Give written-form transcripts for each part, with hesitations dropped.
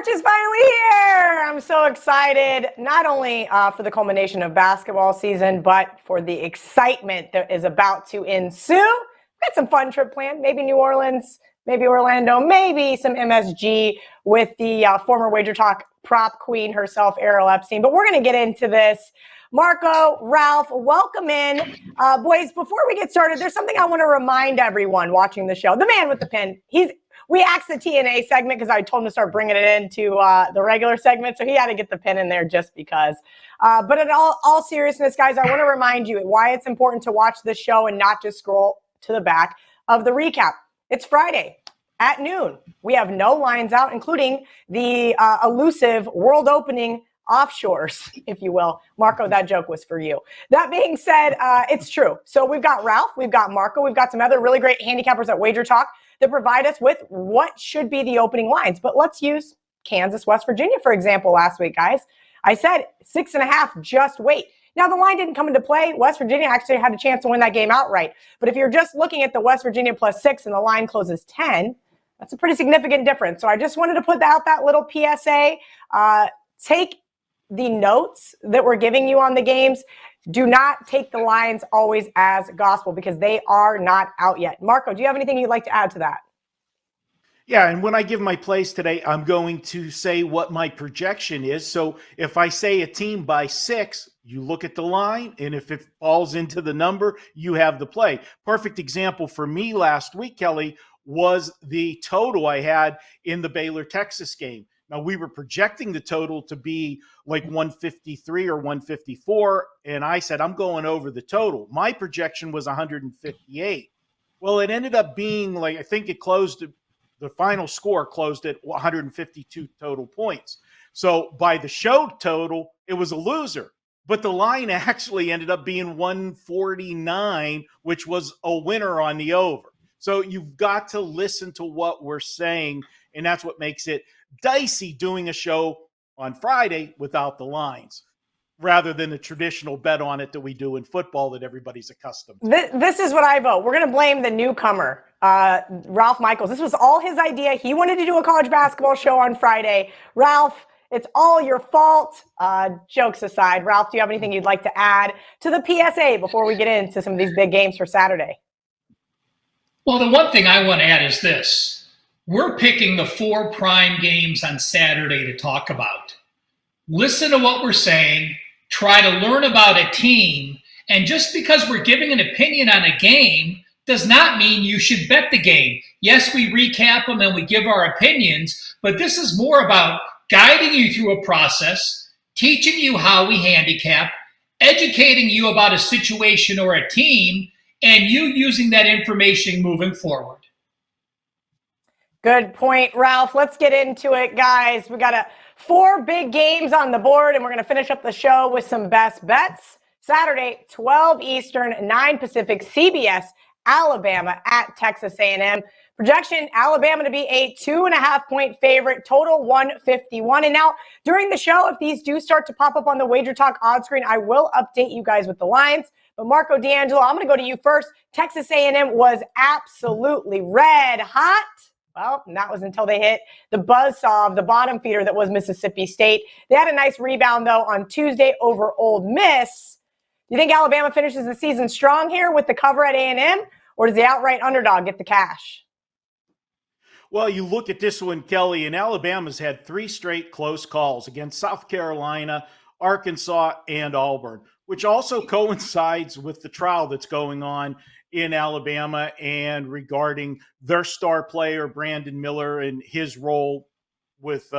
March is finally here. I'm so excited, not only for the culmination of basketball season, but for the excitement that is about to ensue. We've got some fun trip planned, maybe New Orleans, maybe Orlando, maybe some MSG with the former Wager Talk prop queen herself, Ariel Epstein. But we're going to get into this. Marco, Ralph, welcome in. Boys, before we get started, there's something I want to remind everyone watching the show. The man with the pin, we axed the TNA segment because I told him to start bringing it into the regular segment, so he had to get the pin in there just because. But in all seriousness, guys, I want to remind you why it's important to watch this show and not just scroll to the back of the recap. It's Friday at noon. We have no lines out, including the elusive world opening offshores, if you will. Marco, that joke was for you. That being said, it's true. So we've got Ralph, we've got Marco, we've got some other really great handicappers at Wager Talk that provide us with what should be the opening lines. But let's use Kansas, West Virginia, for example, last week, guys. I said 6.5, just wait. Now, the line didn't come into play. West Virginia actually had a chance to win that game outright. But if you're just looking at the West Virginia +6 and the line closes 10, that's a pretty significant difference. So I just wanted to put out that little PSA. Take the notes that we're giving you on the games. Do not take the lines always as gospel because they are not out yet. Marco, do you have anything you'd like to add to that? Yeah, and when I give my plays today, I'm going to say what my projection is. So if I say a team by 6, you look at the line, and if it falls into the number, you have the play. Perfect example for me last week, Kelly, was the total I had in the Baylor-Texas game. Now, we were projecting the total to be like 153 or 154, and I said, I'm going over the total. My projection was 158. Well, it ended up being like, I think it closed, the final score closed at 152 total points. So by the show total, it was a loser. But the line actually ended up being 149, which was a winner on the over. So you've got to listen to what we're saying, and that's what makes it dicey doing a show on Friday without the lines, rather than the traditional bet on it that we do in football that everybody's accustomed to. This is what I vote. We're going to blame the newcomer, Ralph Michaels. This was all his idea. He wanted to do a college basketball show on Friday. Ralph, it's all your fault. Jokes aside, Ralph, do you have anything you'd like to add to the PSA before we get into some of these big games for Saturday? Well, the one thing I want to add is this. We're picking the 4 prime games on Saturday to talk about. Listen to what we're saying, try to learn about a team, and just because we're giving an opinion on a game does not mean you should bet the game. Yes, we recap them and we give our opinions, but this is more about guiding you through a process, teaching you how we handicap, educating you about a situation or a team, and you using that information moving forward. Good point, Ralph. Let's get into it, guys. We got 4 big games on the board, and we're going to finish up the show with some best bets. Saturday, 12 Eastern, 9 Pacific, CBS, Alabama at Texas A&M. Projection, Alabama to be a 2.5-point favorite, total 151. And now, during the show, if these do start to pop up on the Wager Talk odds screen, I will update you guys with the lines. But Marco D'Angelo, I'm going to go to you first. Texas A&M was absolutely red hot. Well, that was until they hit the buzzsaw of the bottom feeder that was Mississippi State. They had a nice rebound, though, on Tuesday over Ole Miss. Do you think Alabama finishes the season strong here with the cover at A&M, or does the outright underdog get the cash? Well, you look at this one, Kelly, and Alabama's had 3 straight close calls against South Carolina, Arkansas, and Auburn, which also coincides with the trial that's going on in Alabama and regarding their star player, Brandon Miller, and his role with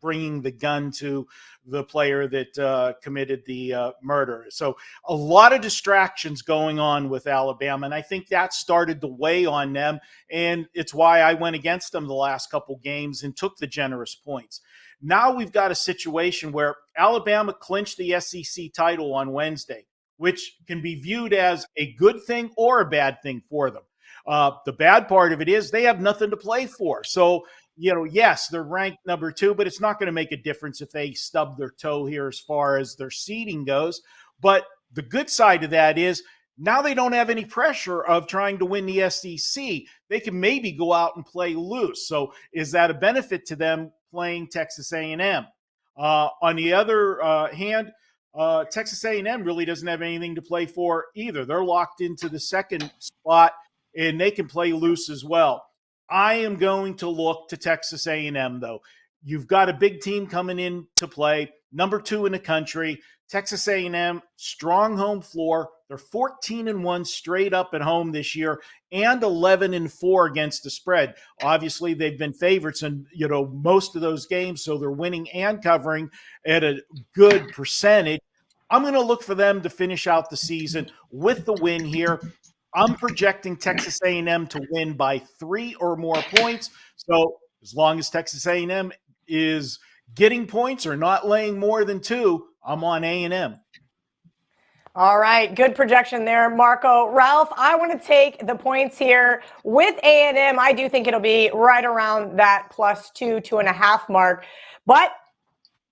bringing the gun to the player that committed the murder. So a lot of distractions going on with Alabama, and I think that started to weigh on them, and it's why I went against them the last couple games and took the generous points. Now we've got a situation where Alabama clinched the SEC title on Wednesday, which can be viewed as a good thing or a bad thing for them. The bad part of it is they have nothing to play for. So, yes, they're ranked number 2, but it's not going to make a difference if they stub their toe here as far as their seeding goes. But the good side of that is Now they don't have any pressure of trying to win the SEC. They can maybe go out and play loose. So is that a benefit to them playing Texas A&M? On the other hand, Texas A&M really doesn't have anything to play for either. They're locked into the second spot, and they can play loose as well. I am going to look to Texas A&M, though. You've got a big team coming in to play, number 2 in the country. Texas A&M, strong home floor. They're 14-1 straight up at home this year and 11-4 against the spread. Obviously, they've been favorites in most of those games, so they're winning and covering at a good percentage. I'm going to look for them to finish out the season with the win here. I'm projecting Texas A&M to win by 3 or more points. So as long as Texas A&M is getting points or not laying more than 2, I'm on A&M. All right, good projection there, Marco. Ralph, I want to take the points here with A&M. I do think it'll be right around that +2, 2.5 mark. But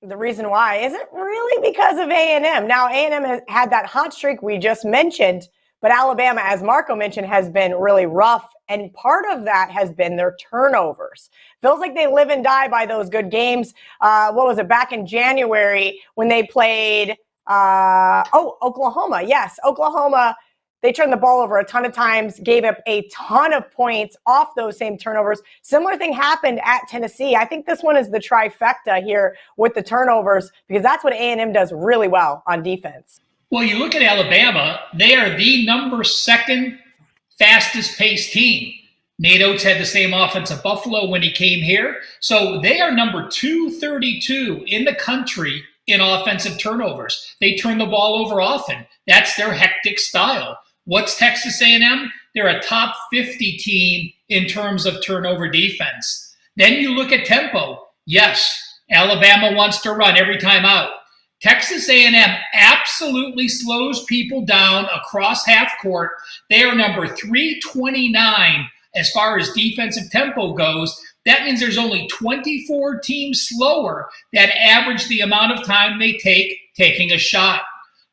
the reason why isn't really because of A&M. Now, A&M has had that hot streak we just mentioned, but Alabama, as Marco mentioned, has been really rough. And part of that has been their turnovers. Feels like they live and die by those good games. What was it, back in January when they played Oklahoma. Yes, Oklahoma. They turned the ball over a ton of times, gave up a ton of points off those same turnovers. Similar thing happened at Tennessee. I think this one is the trifecta here with the turnovers because that's what A&M does really well on defense. Well, you look at Alabama, they are the number 2 fastest paced team. Nate Oates had the same offense at Buffalo when he came here. So they are number 232 in the country in offensive turnovers. They turn the ball over often. That's their hectic style. What's Texas A&M? They're a top 50 team in terms of turnover defense. Then you look at tempo. Yes, Alabama wants to run every time out. Texas A&M absolutely slows people down across half court. They are number 329 as far as defensive tempo goes. That means there's only 24 teams slower that average the amount of time they take taking a shot.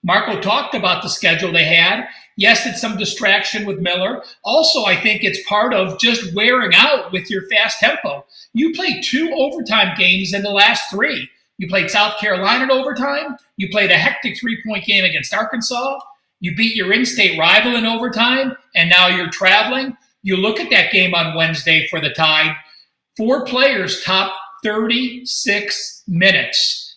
Marco talked about the schedule they had. Yes, it's some distraction with Miller. Also, I think it's part of just wearing out with your fast tempo. You played 2 overtime games in the last 3. You played South Carolina in overtime. You played a hectic 3-point game against Arkansas. You beat your in-state rival in overtime, and now you're traveling. You look at that game on Wednesday for the Tide. 4 players top 36 minutes.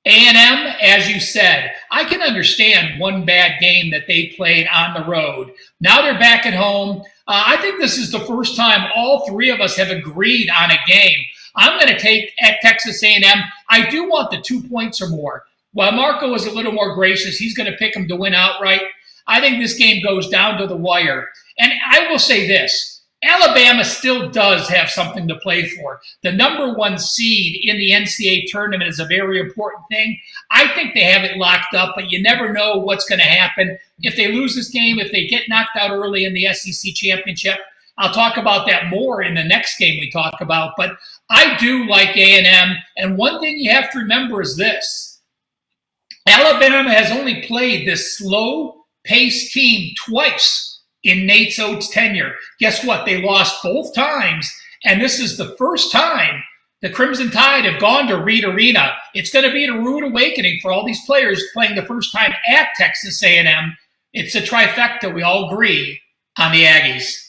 A&M, as you said, I can understand one bad game that they played on the road. Now they're back at home. I think this is the first time all 3 of us have agreed on a game. I'm going to take at Texas A&M. I do want the 2 points or more. While Marco is a little more gracious, he's going to pick them to win outright. I think this game goes down to the wire. And I will say this. Alabama still does have something to play for. The number 1 seed in the NCAA tournament is a very important thing. I think they have it locked up, but you never know what's going to happen. If they lose this game, if they get knocked out early in the SEC championship, I'll talk about that more in the next game we talk about. But I do like A&M, and one thing you have to remember is this. Alabama has only played this slow-paced team twice in Nate Oates' tenure. Guess what? They lost both times, and this is the first time the Crimson Tide have gone to Reed Arena. It's going to be a rude awakening for all these players playing the first time at Texas A&M. It's a trifecta. We all agree on the Aggies.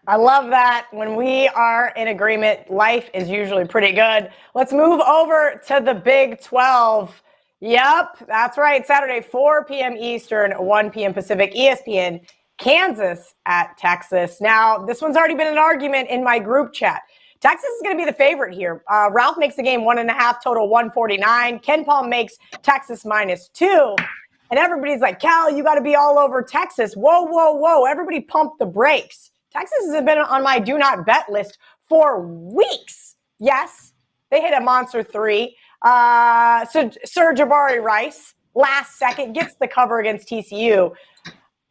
I love that. When we are in agreement, life is usually pretty good. Let's move over to the Big 12. Yep, that's right. Saturday, 4 p.m. Eastern, 1 p.m. Pacific, ESPN. Kansas at Texas. Now, this one's already been an argument in my group chat. Texas is going to be the favorite here. Ralph makes the game 1.5, total 149. Ken Palm makes Texas -2. And everybody's like, Cal, you got to be all over Texas. Whoa, whoa, whoa. Everybody pump the brakes. Texas has been on my do not bet list for weeks. Yes, they hit a monster 3. So Sir Jabari Rice, last second, gets the cover against TCU.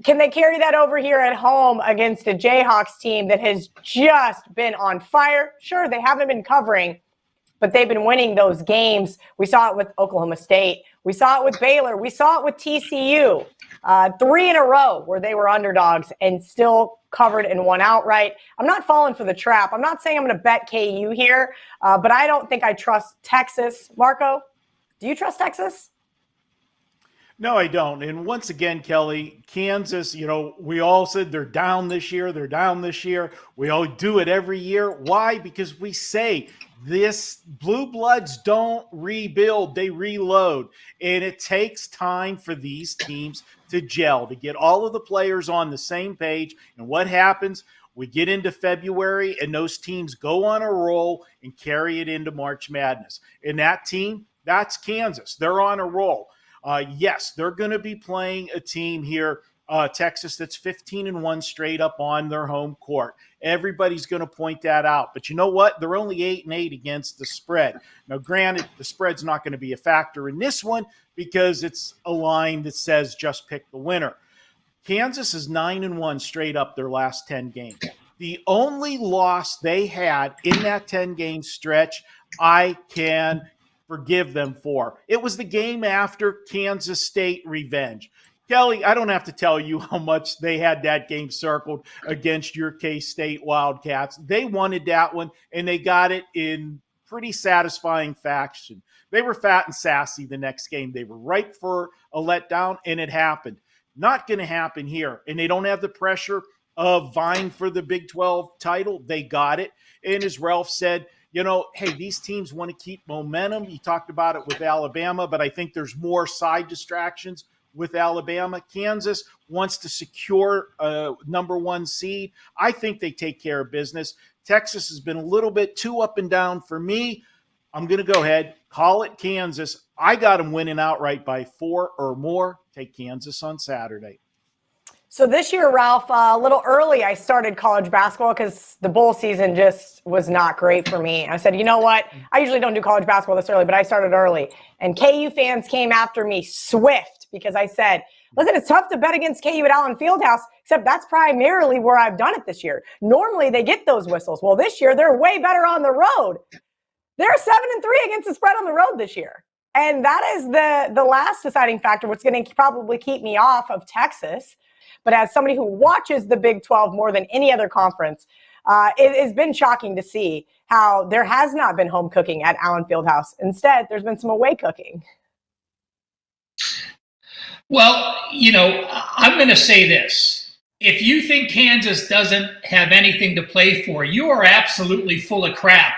Can they carry that over here at home against a Jayhawks team that has just been on fire? Sure, they haven't been covering. but they've been winning those games. We saw it with Oklahoma State. We saw it with Baylor. We saw it with TCU. 3 in a row where they were underdogs and still covered and won outright. I'm not falling for the trap. I'm not saying I'm going to bet KU here, but I don't think I trust Texas. Marco, do you trust Texas? No, I don't. And once again, Kelly, Kansas, we all said they're down this year. They're down this year. We all do it every year. Why? Because we say this blue bloods don't rebuild, they reload. And it takes time for these teams to gel, to get all of the players on the same page. And what happens? We get into February and those teams go on a roll and carry it into March Madness. And that team, that's Kansas. They're on a roll. Yes, they're going to be playing a team here, Texas, that's 15-1 straight up on their home court. Everybody's going to point that out. But you know what? They're only 8-8 against the spread. Now, granted, the spread's not going to be a factor in this one because it's a line that says just pick the winner. Kansas is 9-1 straight up their last 10 games. The only loss they had in that 10-game stretch, I can forgive them for. It was the game after Kansas State revenge. Kelly, I don't have to tell you how much they had that game circled against your K-State Wildcats. They wanted that one, and they got it in pretty satisfying fashion. They were fat and sassy the next game. They were ripe for a letdown, and it happened. Not going to happen here. And they don't have the pressure of vying for the Big 12 title. They got it. And as Ralph said, hey, these teams want to keep momentum. You talked about it with Alabama, but I think there's more side distractions with Alabama. Kansas wants to secure a number 1 seed. I think they take care of business. Texas has been a little bit too up and down for me. I'm going to go ahead, call it Kansas. I got them winning outright by 4 or more. Take Kansas on Saturday. So this year, Ralph, a little early, I started college basketball because the bowl season just was not great for me. I said, you know what? I usually don't do college basketball this early, but I started early. And KU fans came after me swift because I said, listen, it's tough to bet against KU at Allen Fieldhouse, except that's primarily where I've done it this year. Normally, they get those whistles. Well, this year, they're way better on the road. They're 7-3 against the spread on the road this year. And that is the last deciding factor, what's going to probably keep me off of Texas. But as somebody who watches the Big 12 more than any other conference, it has been shocking to see how there has not been home cooking at Allen Fieldhouse. Instead, there's been some away cooking. Well, I'm going to say this. If you think Kansas doesn't have anything to play for, you are absolutely full of crap.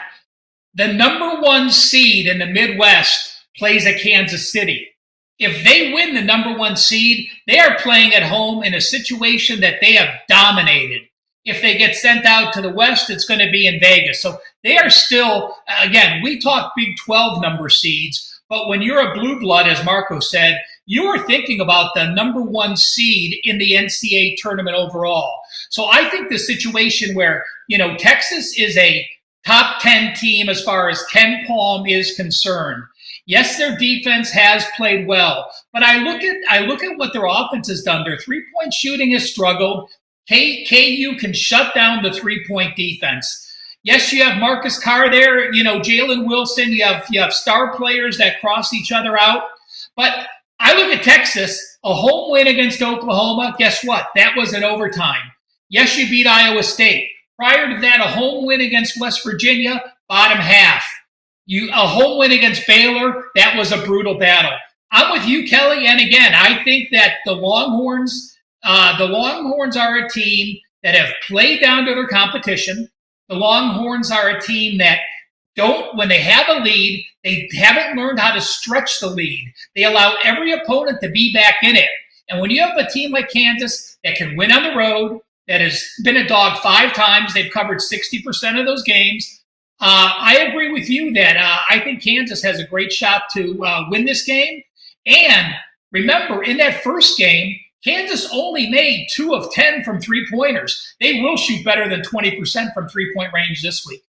The number 1 seed in the Midwest plays at Kansas City. If they win the number 1 seed, they are playing at home in a situation that they have dominated. If they get sent out to the West, it's going to be in Vegas. So they are still, again, we talk Big 12 number seeds, but when you're a blue blood, as Marco said, you are thinking about the number 1 seed in the NCAA tournament overall. So I think the situation where, Texas is a top 10 team as far as Ken Palm is concerned. Yes, their defense has played well, but I look at what their offense has done. Their 3-point shooting has struggled. KU can shut down the 3-point defense. Yes, you have Marcus Carr there, Jalen Wilson. You have star players that cross each other out. But I look at Texas, a home win against Oklahoma. Guess what? That was in overtime. Yes, you beat Iowa State. Prior to that, a home win against West Virginia, bottom half. A home win against Baylor, that was a brutal battle. I'm with you, Kelly. And again, I think that the Longhorns are a team that have played down to their competition. The Longhorns are a team that when they have a lead, they haven't learned how to stretch the lead. They allow every opponent to be back in it. And when you have a team like Kansas that can win on the road, that has been a dog 5 times, they've covered 60% of those games. I agree with you that I think Kansas has a great shot to win this game. And remember, in that first game, Kansas only made 2 of 10 from 3-pointers. They will shoot better than 20% from 3-point range this week.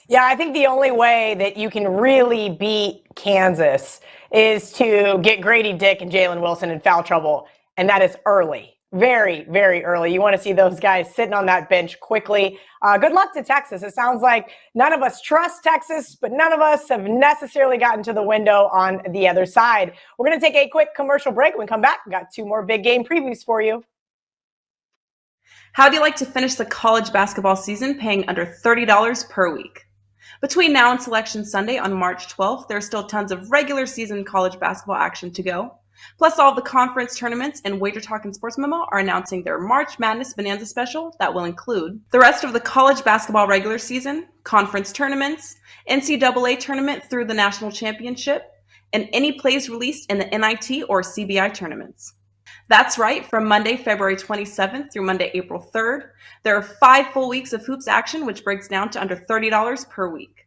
Yeah, I think the only way that you can really beat Kansas is to get Grady Dick and Jalen Wilson in foul trouble, and that is early. very, very early. You want to see those guys sitting on that bench quickly. Good luck to Texas. It sounds like none of us trust Texas, but none of us have necessarily gotten to the window on the other side. We're going to take a quick commercial break. When we come back, we've got 2 more big game previews for you. How do you like to finish the college basketball season paying under $30 per week? Between now and Selection Sunday on March 12th, there are still tons of regular season college basketball action to go. Plus, all of the conference tournaments and Wager Talk and Sports Memo are announcing their March Madness Bonanza special that will include the rest of the college basketball regular season, conference tournaments, NCAA tournament through the national championship, and any plays released in the NIT or CBI tournaments. That's right, from Monday, February 27th through Monday, April 3rd, there are 5 full weeks of hoops action, which breaks down to under $30 per week.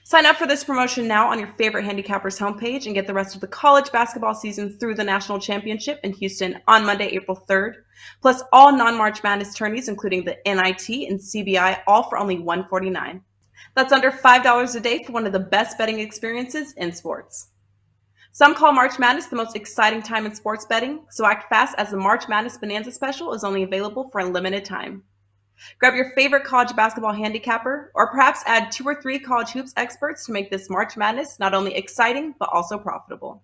Sign up for this promotion now on your favorite handicapper's homepage and get the rest of the college basketball season through the national championship in Houston on Monday, April 3rd, plus all non-March Madness tourneys, including the NIT and CBI, all for only $149. That's under $5 a day for one of the best betting experiences in sports. Some call March Madness the most exciting time in sports betting, so act fast as the March Madness Bonanza special is only available for a limited time. Grab your favorite college basketball handicapper, or perhaps add 2 or 3 college hoops experts to make this March Madness not only exciting, but also profitable.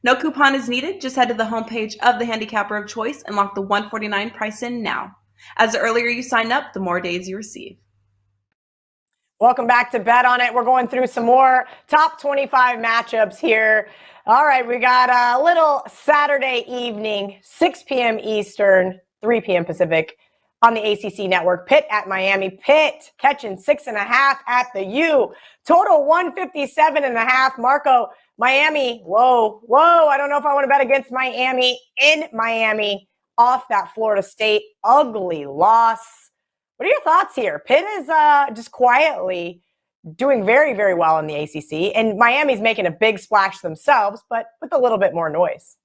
No coupon is needed. Just head to the homepage of the handicapper of choice and lock the $149 price in now. As the earlier you sign up, the more days you receive. Welcome back to Bet On It. We're going through some more top 25 matchups here. All right, we got a little Saturday evening, 6 p.m. Eastern, 3 p.m. Pacific on the ACC network. Pitt at Miami. Pitt catching 6.5 at the U. Total 157.5. Marco, Miami. Whoa. I don't know if I want to bet against Miami in Miami off that Florida State ugly loss. What are your thoughts here? Pitt is just quietly doing very, very well in the ACC, and Miami's making a big splash themselves, but with a little bit more noise.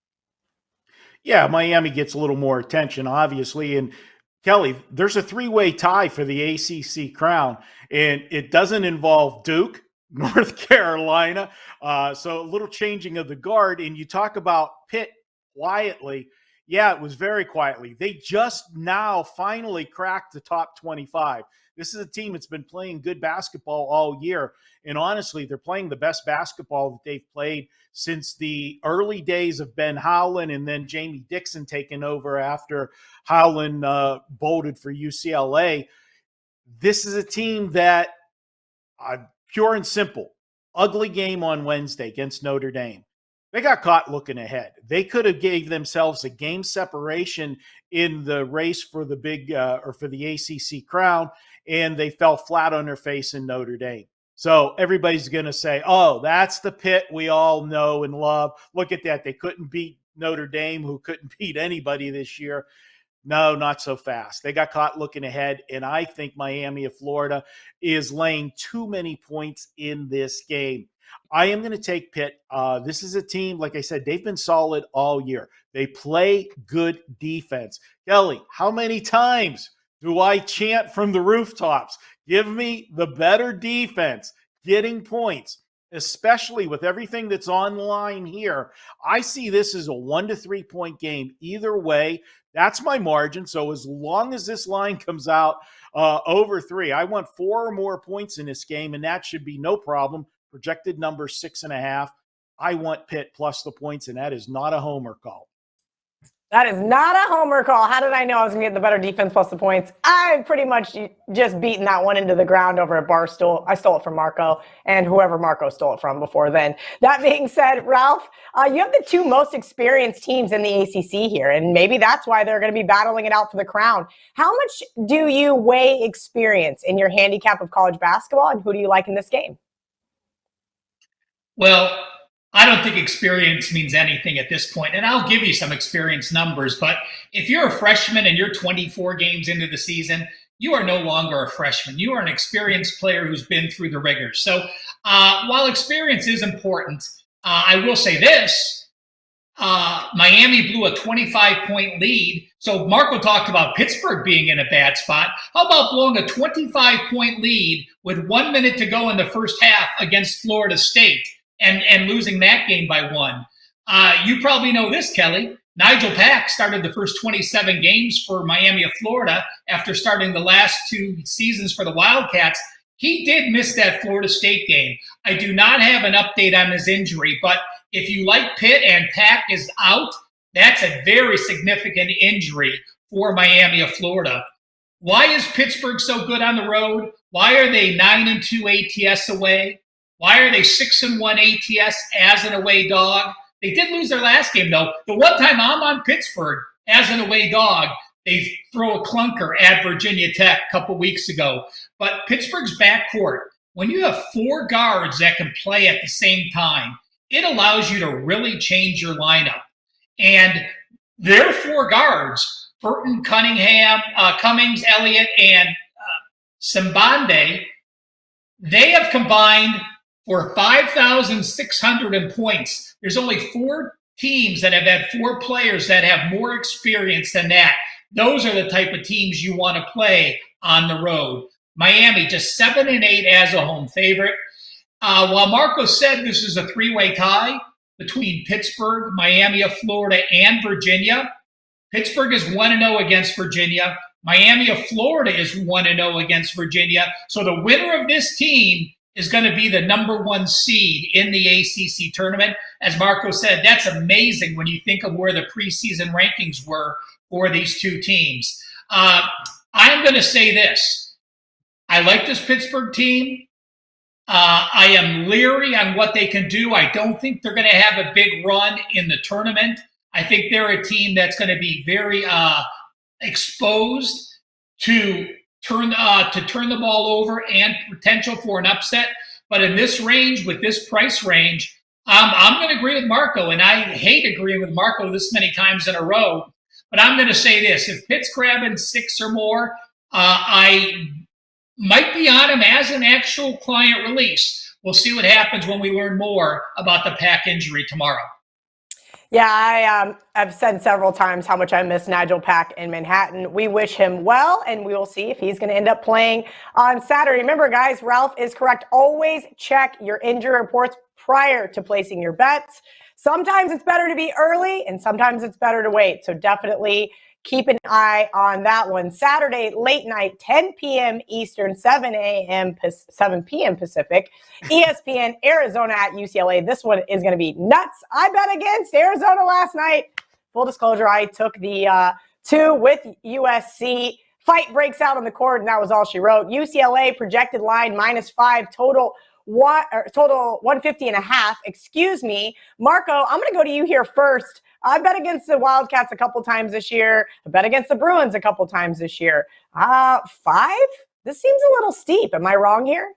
Yeah, Miami gets a little more attention, obviously, and Kelly, there's a 3-way tie for the ACC crown, and it doesn't involve Duke, North Carolina, so a little changing of the guard, and you talk about Pitt quietly. Yeah, it was very quietly. They just now finally cracked the top 25. This is a team that's been playing good basketball all year, and honestly, they're playing the best basketball that they've played since the early days of Ben Howland and then Jamie Dixon taking over after Howland bolted for UCLA. This is a team that, pure and simple, ugly game on Wednesday against Notre Dame. They got caught looking ahead. They could have gave themselves a game separation in the race for the for the ACC crown, and they fell flat on their face in Notre Dame. So everybody's going to say, oh, that's the Pitt we all know and love. Look at that. They couldn't beat Notre Dame, who couldn't beat anybody this year. No, not so fast. They got caught looking ahead, and I think Miami of Florida is laying too many points in this game. I am going to take Pitt. This is a team, like I said, they've been solid all year. They play good defense. Kelly, how many times do I chant from the rooftops? Give me the better defense, getting points, especially with everything that's on the line here. I see this as a 1 to 3 point game. Either way, that's my margin. So as long as this line comes out over 3, I want 4 or more points in this game, and that should be no problem. Projected number 6.5. I want Pitt plus the points, and that is not a homer call. That is not a homer call. How did I know I was going to get the better defense plus the points? I pretty much just beaten that one into the ground over at Barstool. I stole it from Marco and whoever Marco stole it from before then. That being said, Ralph, you have the 2 most experienced teams in the ACC here, and maybe that's why they're going to be battling it out for the crown. How much do you weigh experience in your handicap of college basketball, and who do you like in this game? Well, I don't think experience means anything at this point, and I'll give you some experience numbers, but if you're a freshman and you're 24 games into the season, you are no longer a freshman. You are an experienced player who's been through the rigors. So while experience is important, I will say this. Miami blew a 25-point lead. So Marco talked about Pittsburgh being in a bad spot. How about blowing a 25-point lead with 1 minute to go in the first half against Florida State and losing that game by 1? You probably know this, Kelly. Nigel Pack started the first 27 games for Miami of Florida after starting the last 2 seasons for the Wildcats. He did miss that Florida State game. I do not have an update on his injury, but if you like Pitt and Pack is out, that's a very significant injury for Miami of Florida. Why is Pittsburgh so good on the road? Why are they 9-2 ATS away? Why are they 6-1 ATS as an away dog? They did lose their last game, though. The one time I'm on Pittsburgh as an away dog, they throw a clunker at Virginia Tech a couple weeks ago. But Pittsburgh's backcourt, when you have 4 guards that can play at the same time, it allows you to really change your lineup. And their 4 guards, Burton, Cunningham, Cummings, Elliott, and Simbande, they have combined for 5,600 in points. There's only 4 teams that have had 4 players that have more experience than that. Those are the type of teams you want to play on the road. Miami just 7-8 as a home favorite. While Marco said this is a 3-way tie between Pittsburgh, Miami of Florida, and Virginia, Pittsburgh is 1-0 against Virginia. Miami of Florida is 1-0 against Virginia. So the winner of this team is going to be the number 1 seed in the ACC tournament. As Marco said, that's amazing when you think of where the preseason rankings were for these 2 teams. I'm going to say this. I like this Pittsburgh team. I am leery on what they can do. I don't think they're going to have a big run in the tournament. I think they're a team that's going to be very exposed to turn the ball over and potential for an upset. But in this range, with this price range, I'm going to agree with Marco, and I hate agreeing with Marco this many times in a row. But I'm going to say this: if Pitt's grabbing 6 or more, I might be on him as an actual client release. We'll see what happens when we learn more about the Pack injury tomorrow. Yeah, I've said several times how much I miss Nigel Pack in Manhattan. We wish him well, and we will see if he's going to end up playing on Saturday. Remember, guys, Ralph is correct. Always check your injury reports prior to placing your bets. Sometimes it's better to be early, and sometimes it's better to wait. So definitely keep an eye on that one. Saturday, late night, 10 p.m. Eastern, 7 p.m. Pacific. ESPN, Arizona at UCLA. This one is going to be nuts. I bet against Arizona last night. Full disclosure, I took the 2 with USC. Fight breaks out on the court, and that was all she wrote. UCLA projected line -5, total 150.5. Excuse me. Marco, I'm going to go to you here first. I bet against the Wildcats a couple times this year. I bet against the Bruins a couple times this year. 5? This seems a little steep. Am I wrong here?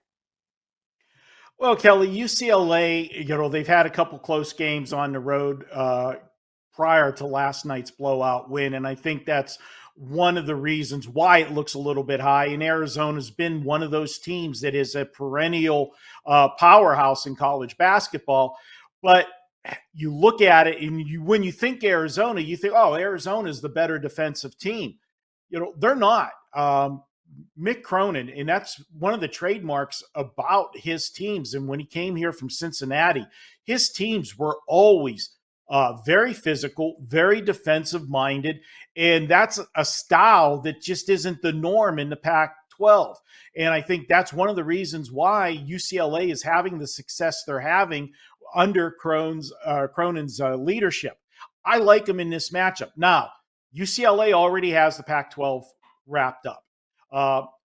Well, Kelly, UCLA, they've had a couple close games on the road prior to last night's blowout win, and I think that's one of the reasons why it looks a little bit high. And Arizona's been one of those teams that is a perennial powerhouse in college basketball. But you look at it, and when you think Arizona, you think, oh, Arizona is the better defensive team. They're not. Mick Cronin, and that's one of the trademarks about his teams. And when he came here from Cincinnati, his teams were always very physical, very defensive-minded, and that's a style that just isn't the norm in the Pac-12. And I think that's one of the reasons why UCLA is having the success they're having under Cronin's leadership. I like him in this matchup. Now, UCLA already has the Pac-12 wrapped up.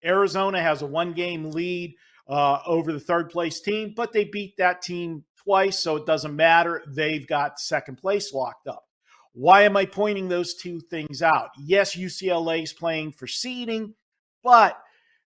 Arizona has a 1-game lead over the third-place team, but they beat that team twice, so it doesn't matter. They've got second place locked up. Why am I pointing those 2 things out? Yes, UCLA is playing for seeding, but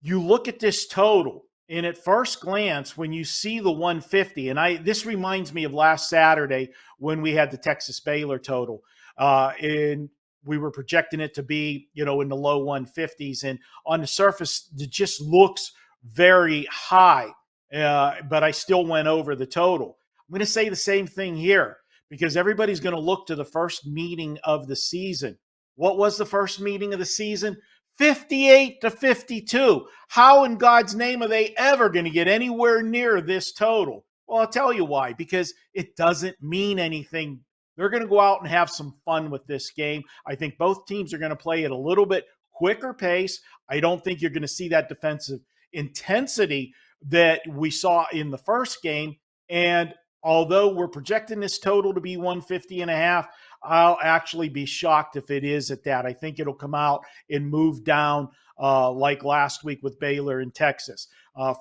you look at this total, and at first glance, when you see the 150, and this reminds me of last Saturday when we had the Texas Baylor total, and we were projecting it to be, in the low 150s, and on the surface, it just looks very high, but I still went over the total. I'm going to say the same thing here because everybody's going to look to the first meeting of the season. What was the first meeting of the season? 58-52. How in God's name are they ever going to get anywhere near this total? Well, I'll tell you why, because it doesn't mean anything They're going to go out and have some fun with this game. I think both teams are going to play at a little bit quicker pace. I don't think you're going to see that defensive intensity that we saw in the first game. And although we're projecting this total to be 150.5, I'll actually be shocked if it is at that. I think it'll come out and move down like last week with Baylor and Texas.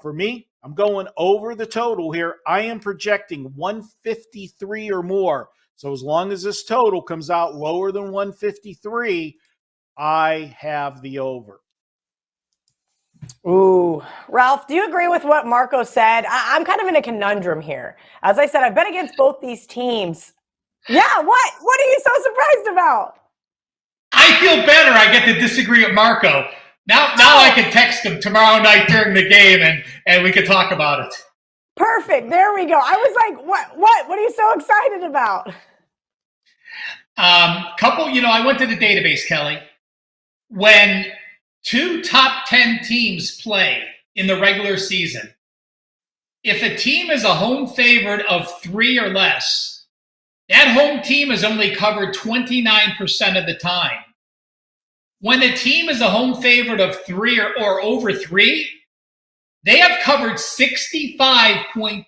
For me, I'm going over the total here. I am projecting 153 or more. So as long as this total comes out lower than 153, I have the over. Ooh, Ralph, do you agree with what Marco said? I'm kind of in a conundrum here. As I said, I've bet against both these teams. Yeah, what? What are you so surprised about? I feel better. I get to disagree with Marco. Now I can text him tomorrow night during the game, and we can talk about it. Perfect. There we go. I was like, what? What are you so excited about? I went to the database, Kelly. When two top 10 teams play in the regular season, if a team is a home favorite of 3 or less, that home team is only covered 29% of the time. When a team is a home favorite of 3 or over 3, they have covered 65.1%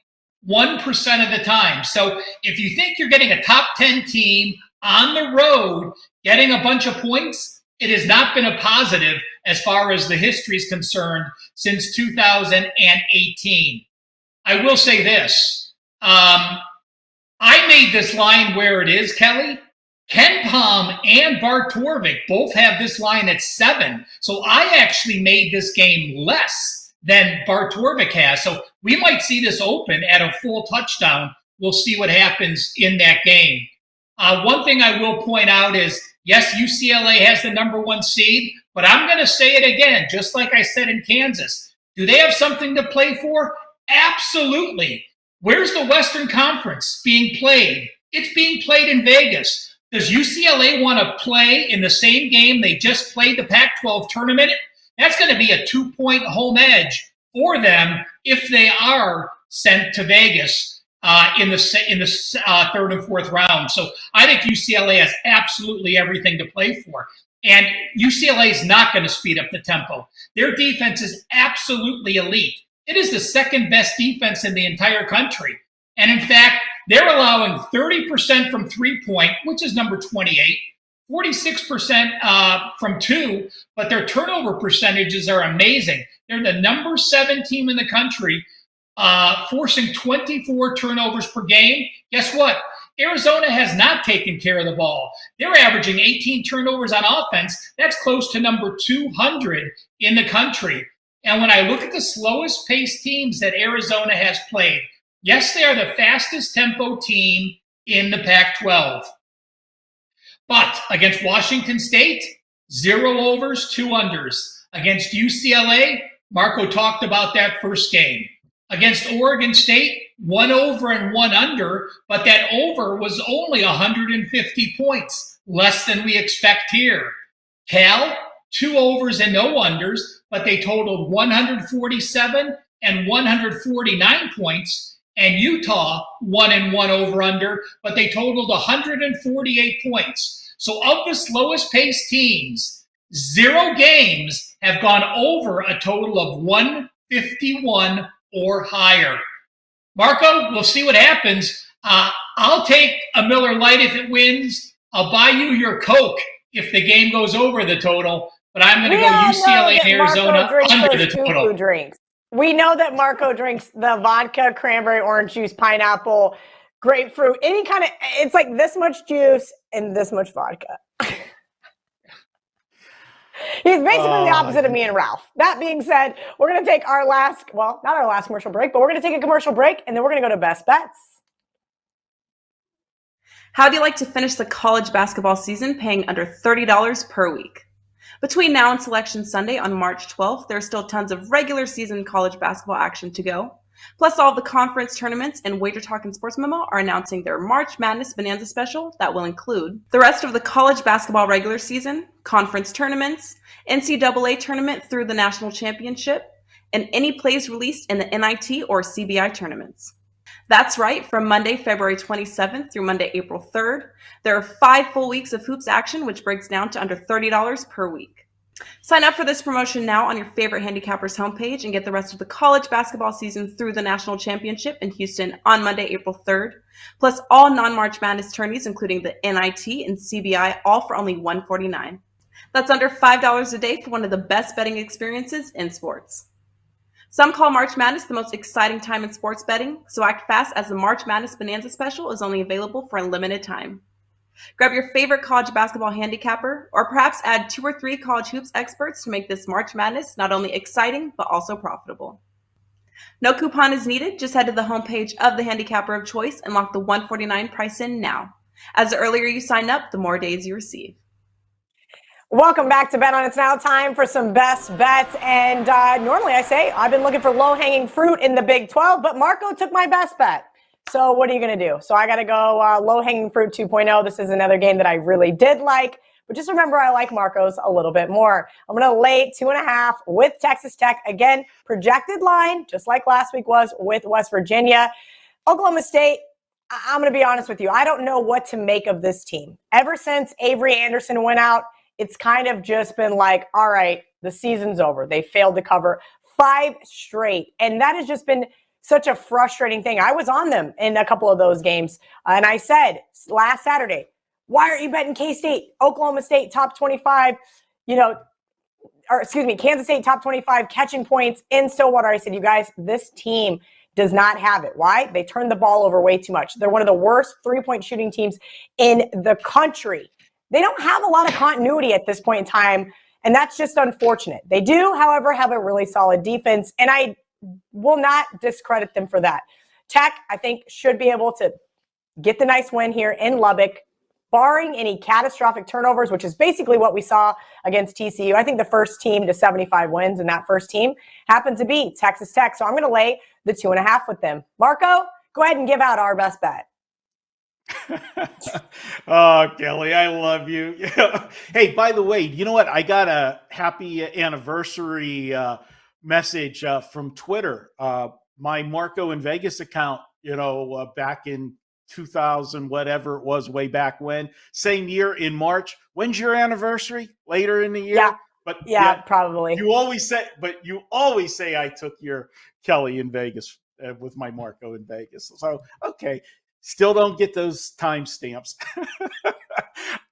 of the time. So if you think you're getting a top 10 team on the road getting a bunch of points, it has not been a positive as far as the history is concerned since 2018. I will say this. I made this line where it is, Kelly. Ken Palm and Bart Torvik both have this line at 7. So I actually made this game less than Bart Torvik has. So we might see this open at a full touchdown. We'll see what happens in that game. One thing I will point out is, yes, UCLA has the number 1 seed, but I'm going to say it again, just like I said in Kansas. Do they have something to play for? Absolutely. Where's the Western Conference being played? It's being played in Vegas. Does UCLA want to play in the same game they just played the Pac-12 tournament? That's going to be a 2-point home edge for them if they are sent to Vegas in the 3rd and 4th round. So I think UCLA has absolutely everything to play for. And UCLA is not going to speed up the tempo. Their defense is absolutely elite. It is the 2nd best defense in the entire country. And in fact, they're allowing 30% from 3-point, which is number 28, 46% from 2, but their turnover percentages are amazing. They're the number 7 team in the country, forcing 24 turnovers per game. Guess what? Arizona has not taken care of the ball. They're averaging 18 turnovers on offense. That's close to number 200 in the country. And when I look at the slowest paced teams that Arizona has played, yes, they are the fastest tempo team in the Pac-12. But against Washington State, 0 overs, 2 unders. Against UCLA, Marco talked about that first game. Against Oregon State, 1 over and 1 under, but that over was only 150 points, less than we expect here. Cal, 2 overs and no unders, but they totaled 147 and 149 points. And Utah, 1 and 1 over under, but they totaled 148 points. So of the slowest paced teams, 0 games have gone over a total of 151 or higher. Marco, we'll see what happens. I'll take a Miller Lite if it wins. I'll buy you your Coke if the game goes over the total, but I'm going to go UCLA and Arizona under the total. Drinks. We know that Marco drinks the vodka, cranberry, orange juice, pineapple, grapefruit, any kind of, it's like this much juice and this much vodka. He's basically the opposite of me and Ralph. That being said, we're going to take our last, well, not our last commercial break, but we're going to take a commercial break, and then we're going to go to Best Bets. How do you like to finish the college basketball season paying under $30 per week? Between now and Selection Sunday on March 12th, there's still tons of regular season college basketball action to go. Plus, all of the conference tournaments and Wager Talk and Sports Memo are announcing their March Madness Bonanza special that will include the rest of the college basketball regular season, conference tournaments, NCAA tournament through the national championship, and any plays released in the NIT or CBI tournaments. That's right. From Monday, February 27th through Monday, April 3rd, there are 5 full weeks of hoops action, which breaks down to under $30 per week. Sign up for this promotion now on your favorite handicapper's homepage and get the rest of the college basketball season through the national championship in Houston on Monday, April 3rd, plus all non-March Madness tourneys, including the NIT and CBI, all for only $149. That's under $5 a day for one of the best betting experiences in sports. Some call March Madness the most exciting time in sports betting, so act fast as the March Madness Bonanza Special is only available for a limited time. Grab your favorite college basketball handicapper, or perhaps add 2 or 3 college hoops experts to make this March Madness not only exciting, but also profitable. No coupon is needed. Just head to the homepage of the handicapper of choice and lock the $149 price in now. As the earlier you sign up, the more days you receive. Welcome back to Bet On. It's now time for some best bets. And normally I say I've been looking for low-hanging fruit in the Big 12, but Marco took my best bet. So what are you going to do? So I got to go low-hanging fruit 2.0. This is another game that I really did like. But just remember, I like Marco's a little bit more. I'm going to lay 2.5 with Texas Tech. Again, projected line, just like last week was with West Virginia. Oklahoma State, I'm going to be honest with you. I don't know what to make of this team. Ever since Avery Anderson went out, it's kind of just been like, all right, the season's over. They failed to cover 5 straight. And that has just been such a frustrating thing. I was on them in a couple of those games. And I said last Saturday, why aren't you betting K-State, Oklahoma State top 25, Kansas State top 25 catching points in Stillwater. I said, you guys, this team does not have it. Why? They turn the ball over way too much. They're one of the worst 3-point shooting teams in the country. They don't have a lot of continuity at this point in time, and that's just unfortunate. They do, however, have a really solid defense, and I will not discredit them for that. Tech, I think, should be able to get the nice win here in Lubbock, barring any catastrophic turnovers, which is basically what we saw against TCU. I think the first team to 75 wins, and that first team happened to be Texas Tech, so I'm going to lay the 2.5 with them. Marco, go ahead and give out our best bet. Oh, Kelly, I love you. Hey, by the way, you know what? I got a happy anniversary message from Twitter. My Marco in Vegas account, back in 2000, whatever it was, way back when. Same year in March. When's your anniversary? Later in the year? Yeah. But yeah, probably. You always say I took your Kelly in Vegas with my Marco in Vegas. So, okay. Still don't get those timestamps.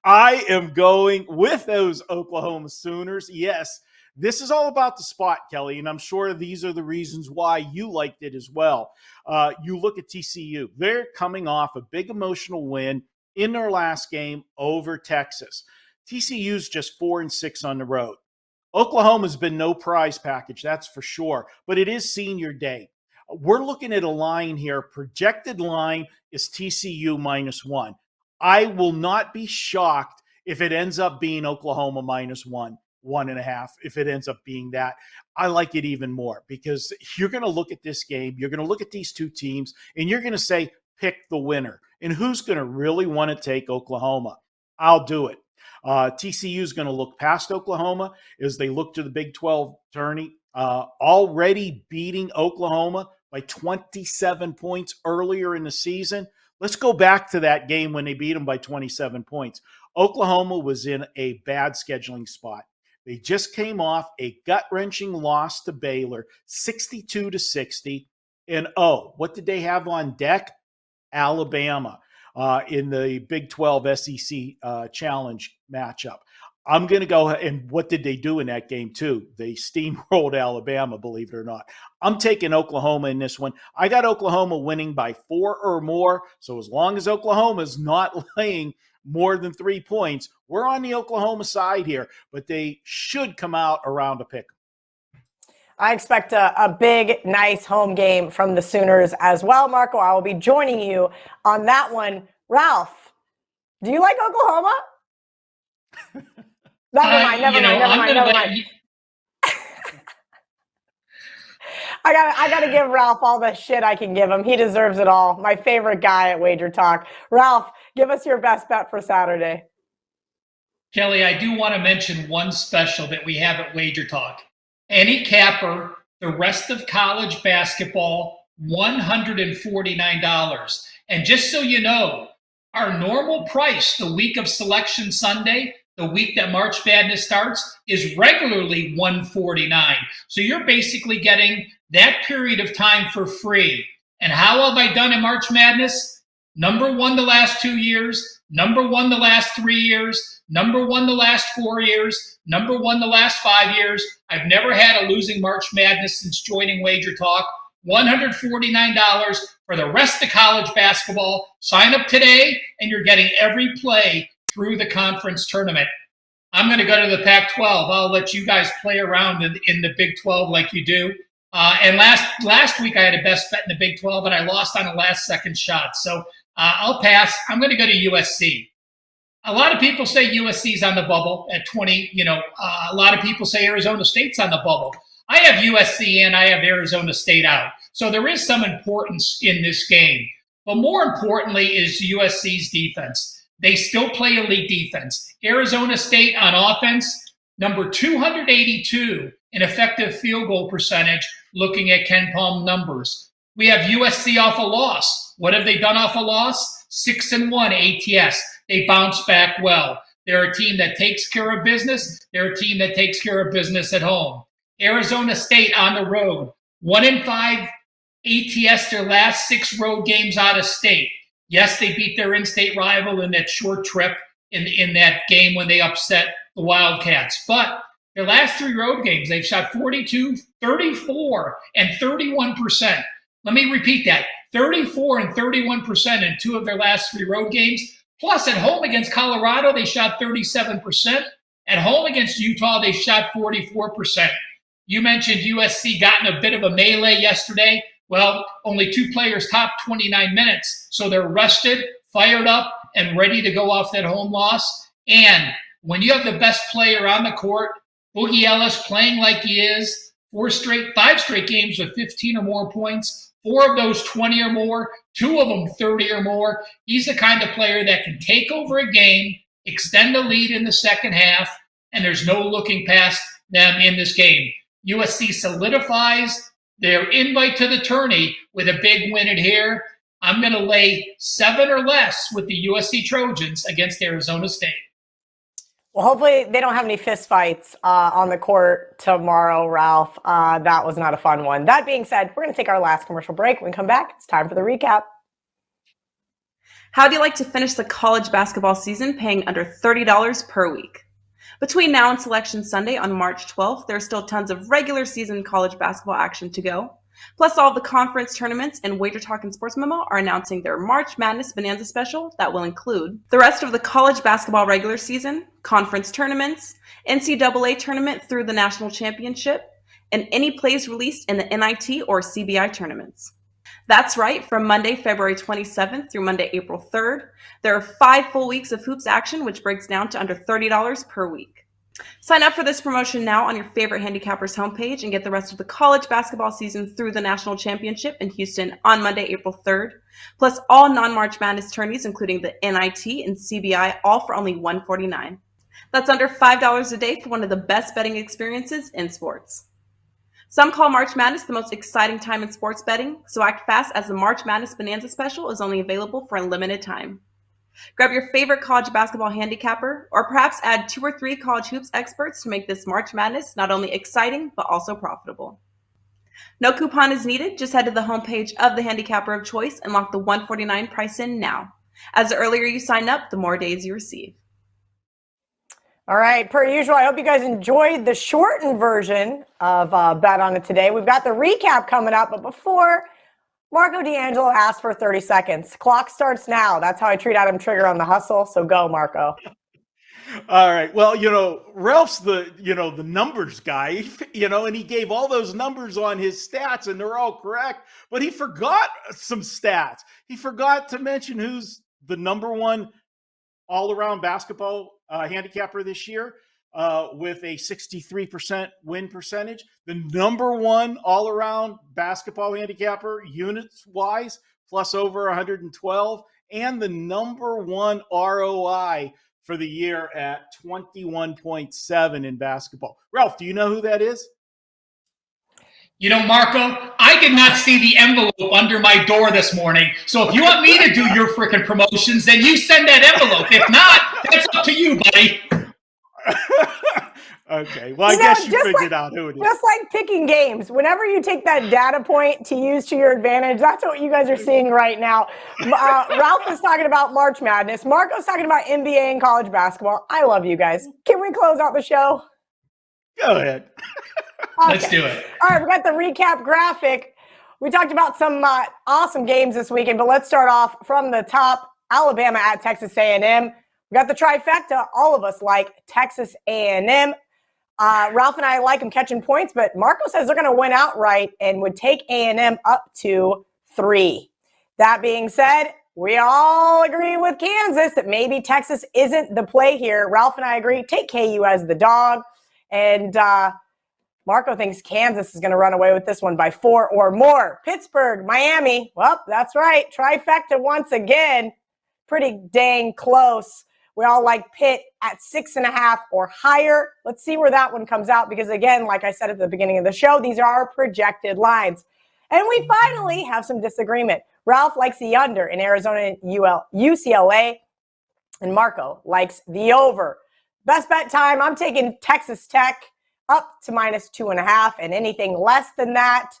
I am going with those Oklahoma Sooners. Yes, this is all about the spot, Kelly, and I'm sure these are the reasons why you liked it as well. You look at TCU. They're coming off a big emotional win in their last game over Texas. TCU's just 4-6 on the road. Oklahoma's been no prize package, that's for sure, but it is senior day. We're looking at a line here. Projected line is TCU -1. I will not be shocked if it ends up being Oklahoma -1, 1.5. If it ends up being that, I like it even more because you're going to look at this game. You're going to look at these two teams and you're going to say, pick the winner. And who's going to really want to take Oklahoma? I'll do it. TCU is going to look past Oklahoma as they look to the Big 12 tourney, already beating Oklahoma by 27 points earlier in the season. Let's go back to that game when they beat them by 27 points. Oklahoma was in a bad scheduling spot. They just came off a gut-wrenching loss to Baylor, 62-60. And what did they have on deck? Alabama in the Big 12 SEC Challenge matchup. I'm going to go, and what did they do in that game too? They steamrolled Alabama, believe it or not. I'm taking Oklahoma in this one. I got Oklahoma winning by 4 or more. So as long as Oklahoma's not laying more than 3 points, we're on the Oklahoma side here, but they should come out around a pick. I expect a big, nice home game from the Sooners as well, Marco. I will be joining you on that one. Ralph, do you like Oklahoma? Never mind. I gotta give Ralph all the shit I can give him. He deserves it all. My favorite guy at Wager Talk. Ralph, give us your best bet for Saturday. Kelly, I do want to mention one special that we have at Wager Talk. Any capper, the rest of college basketball $149. And just so you know, our normal price the week of Selection Sunday, the week that March Madness starts, is regularly $149. So you're basically getting that period of time for free. And how have I done in March Madness? Number one the last 2 years, number one the last 3 years, number one the last 4 years, number one the last 5 years. I've never had a losing March Madness since joining Wager Talk. $149 for the rest of college basketball. Sign up today, and you're getting every play through the conference tournament. I'm going to go to the Pac-12. I'll let you guys play around in the Big 12 like you do. And last week I had a best bet in the Big 12, and I lost on a last-second shot. So I'll pass. I'm going to go to USC. A lot of people say USC's on the bubble at 20. A lot of people say Arizona State's on the bubble. I have USC and I have Arizona State out. So there is some importance in this game. But more importantly is USC's defense. They still play elite defense. Arizona State on offense, number 282 in effective field goal percentage, looking at Ken Palm numbers. We have USC off a loss. What have they done off a loss? 6-1 ATS. They bounce back well. They're a team that takes care of business. They're a team that takes care of business at home. Arizona State on the road, 1-5 ATS their last 6 road games out of state. Yes, they beat their in-state rival in that short trip in that game when they upset the Wildcats. But their last 3 road games, they've shot 42, 34, and 31%. Let me repeat that. 34 and 31% in 2 of their last 3 road games. Plus, at home against Colorado, they shot 37%. At home against Utah, they shot 44%. You mentioned USC got in a bit of a melee yesterday. Well, only 2 players topped 29 minutes. So they're rested, fired up, and ready to go off that home loss. And when you have the best player on the court, Boogie Ellis playing like he is, 5 straight games with 15 or more points, 4 of those 20 or more, 2 of them 30 or more. He's the kind of player that can take over a game, extend the lead in the second half, and there's no looking past them in this game. USC solidifies their invite to the tourney with a big win in here. I'm going to lay 7 or less with the USC Trojans against Arizona State. Well, hopefully they don't have any fist fights on the court tomorrow, Ralph. That was not a fun one. That being said, we're going to take our last commercial break. When we come back, it's time for the recap. How do you like to finish the college basketball season paying under $30 per week? Between now and Selection Sunday on March 12th, there are still tons of regular season college basketball action to go. Plus, all of the conference tournaments and Wager Talk and Sports Memo are announcing their March Madness Bonanza special that will include the rest of the college basketball regular season, conference tournaments, NCAA tournament through the national championship, and any plays released in the NIT or CBI tournaments. That's right, from Monday, February 27th through Monday, April 3rd, there are 5 full weeks of hoops action, which breaks down to under $30 per week. Sign up for this promotion now on your favorite handicapper's homepage and get the rest of the college basketball season through the national championship in Houston on Monday, April 3rd, plus all non-March Madness tourneys, including the NIT and CBI, all for only $149. That's under $5 a day for one of the best betting experiences in sports. Some call March Madness the most exciting time in sports betting, so act fast as the March Madness Bonanza special is only available for a limited time. Grab your favorite college basketball handicapper, or perhaps add 2 or 3 college hoops experts to make this March Madness not only exciting, but also profitable. No coupon is needed. Just head to the homepage of the handicapper of choice and lock the $149 price in now. As the earlier you sign up, the more days you receive. All right, per usual, I hope you guys enjoyed the shortened version of Bet On It today. We've got the recap coming up, but before, Marco D'Angelo asked for 30 seconds. Clock starts now. That's how I treat Adam Trigger on The Hustle, so go, Marco. All right. Well, Ralph's the numbers guy, and he gave all those numbers on his stats, and they're all correct, but he forgot some stats. He forgot to mention who's the number 1 all-around basketball handicapper this year with a 63% win percentage. The number 1 all-around basketball handicapper units-wise, plus over 112, and the number 1 ROI for the year at 21.7 in basketball. Ralph, do you know who that is? Marco, I I did not see the envelope under my door this morning. So if you want me to do your freaking promotions, then you send that envelope. If not, that's up to you, buddy. Okay. Well, I guess you figured out who it is. Just like picking games, whenever you take that data point to use to your advantage, that's what you guys are seeing right now. Ralph is talking about March Madness. Marco's talking about NBA and college basketball. I love you guys. Can we close out the show? Go ahead. Okay. Let's do it. All right, we got the recap graphic. We talked about some awesome games this weekend, but let's start off from the top. Alabama at Texas A&M. We got the trifecta. All of us like Texas A&M. Ralph and I like them catching points, but Marco says they're going to win outright and would take A&M up to 3. That being said, we all agree with Kansas that maybe Texas isn't the play here. Ralph and I agree. Take KU as the dog. And Marco thinks Kansas is going to run away with this one by 4 or more. Pittsburgh, Miami. Well, that's right. Trifecta once again. Pretty dang close. We all like Pitt at 6.5 or higher. Let's see where that one comes out because, again, like I said at the beginning of the show, these are our projected lines. And we finally have some disagreement. Ralph likes the under in Arizona and UCLA, and Marco likes the over. Best bet time, I'm taking Texas Tech up to -2.5, and anything less than that.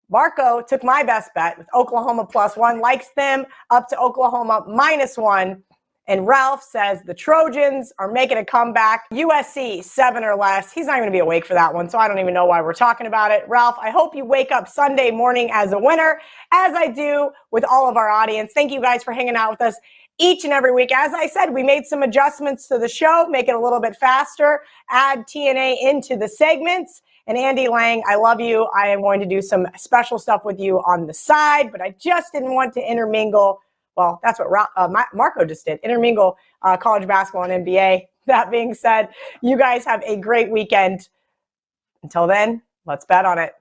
Marco took my best bet with Oklahoma +1, likes them up to Oklahoma -1. And Ralph says the Trojans are making a comeback. USC 7 or less. He's not going to be awake for that one, so I don't even know why we're talking about it. Ralph, I hope you wake up Sunday morning as a winner, as I do with all of our audience. Thank you guys for hanging out with us each and every week. As I said, we made some adjustments to the show, make it a little bit faster, add TNA into the segments. And Andy Lang, I love you. I am going to do some special stuff with you on the side, but I just didn't want to intermingle. Well, that's what Marco just did, intermingle college basketball and NBA. That being said, you guys have a great weekend. Until then, let's bet on it.